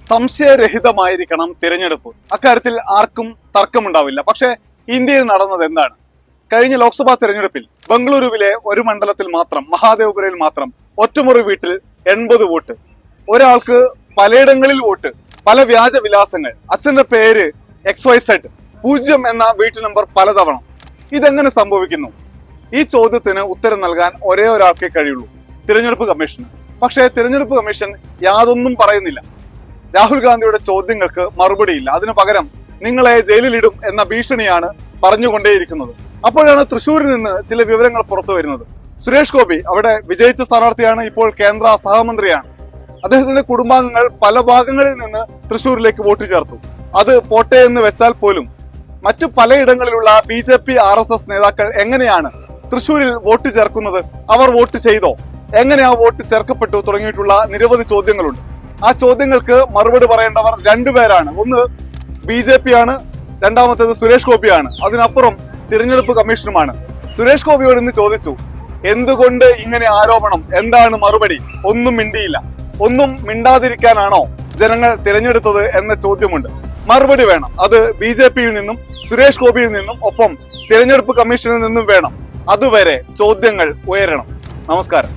സംശയരഹിതമായിരിക്കണം തിരഞ്ഞെടുപ്പ്. അക്കാര്യത്തിൽ ആർക്കും തർക്കമുണ്ടാവില്ല. പക്ഷേ ഇന്ത്യയിൽ നടന്നത് എന്താണ്? കഴിഞ്ഞ ലോക്സഭാ തെരഞ്ഞെടുപ്പിൽ ബംഗളൂരുവിലെ ഒരു മണ്ഡലത്തിൽ മാത്രം, മഹാദേവപുരയിൽ മാത്രം ഒറ്റമുറി വീട്ടിൽ 80 വോട്ട്, ഒരാൾക്ക് പലയിടങ്ങളിൽ വോട്ട്, പല വ്യാജ വിലാസങ്ങൾ, അച്ഛന്റെ പേര് XYZ, 0 എന്ന വീട്ടു നമ്പർ പലതവണ. ഇതെങ്ങനെ സംഭവിക്കുന്നു? ഈ ചോദ്യത്തിന് ഉത്തരം നൽകാൻ ഒരേ ഒരാൾക്കേ കഴിയുള്ളൂ, തിരഞ്ഞെടുപ്പ് കമ്മീഷന്. പക്ഷേ തിരഞ്ഞെടുപ്പ് കമ്മീഷൻ യാതൊന്നും പറയുന്നില്ല. രാഹുൽ ഗാന്ധിയുടെ ചോദ്യങ്ങൾക്ക് മറുപടിയില്ല. അതിനു പകരം നിങ്ങളെ ജയിലിലിടും എന്ന ഭീഷണിയാണ് പറഞ്ഞുകൊണ്ടേയിരിക്കുന്നത്. അപ്പോഴാണ് തൃശ്ശൂരിൽ നിന്ന് ചില വിവരങ്ങൾ പുറത്തു വരുന്നത്. സുരേഷ് ഗോപി അവിടെ വിജയിച്ച സ്ഥാനാർത്ഥിയാണ്, ഇപ്പോൾ കേന്ദ്ര സഹമന്ത്രിയാണ്. അദ്ദേഹത്തിന്റെ കുടുംബാംഗങ്ങൾ പല ഭാഗങ്ങളിൽ നിന്ന് തൃശ്ശൂരിലേക്ക് വോട്ട് ചേർത്തു. അത് പോട്ടെ എന്ന് വെച്ചാൽ പോലും മറ്റു പലയിടങ്ങളിലുള്ള BJP RSS നേതാക്കൾ എങ്ങനെയാണ് തൃശ്ശൂരിൽ വോട്ട് ചേർക്കുന്നത്? അവർ വോട്ട് ചെയ്തോ? എങ്ങനെ ആ വോട്ട് ചേർക്കപ്പെട്ടു? തുടങ്ങിയിട്ടുള്ള നിരവധി ചോദ്യങ്ങളുണ്ട്. ആ ചോദ്യങ്ങൾക്ക് മറുപടി പറയേണ്ടവർ രണ്ടുപേരാണ്. ഒന്ന് BJP ആണ്, രണ്ടാമത്തേത് സുരേഷ് ഗോപിയാണ്. അതിനപ്പുറം തിരഞ്ഞെടുപ്പ് കമ്മീഷനുമാണ്. സുരേഷ് ഗോപിയോട് ഇന്ന് ചോദിച്ചു, എന്തുകൊണ്ട് ഇങ്ങനെ ആരോപണം, എന്താണ് മറുപടി? ഒന്നും മിണ്ടിയില്ല. ഒന്നും മിണ്ടാതിരിക്കാനാണോ ജനങ്ങൾ തിരഞ്ഞെടുത്തത് എന്ന ചോദ്യമുണ്ട്. മറുപടി വേണം. അത് BJPയിൽ നിന്നും സുരേഷ് ഗോപിയിൽ നിന്നും ഒപ്പം തിരഞ്ഞെടുപ്പ് കമ്മീഷനിൽ നിന്നും വേണം. അതുവരെ ചോദ്യങ്ങൾ ഉയരണം. നമസ്കാരം.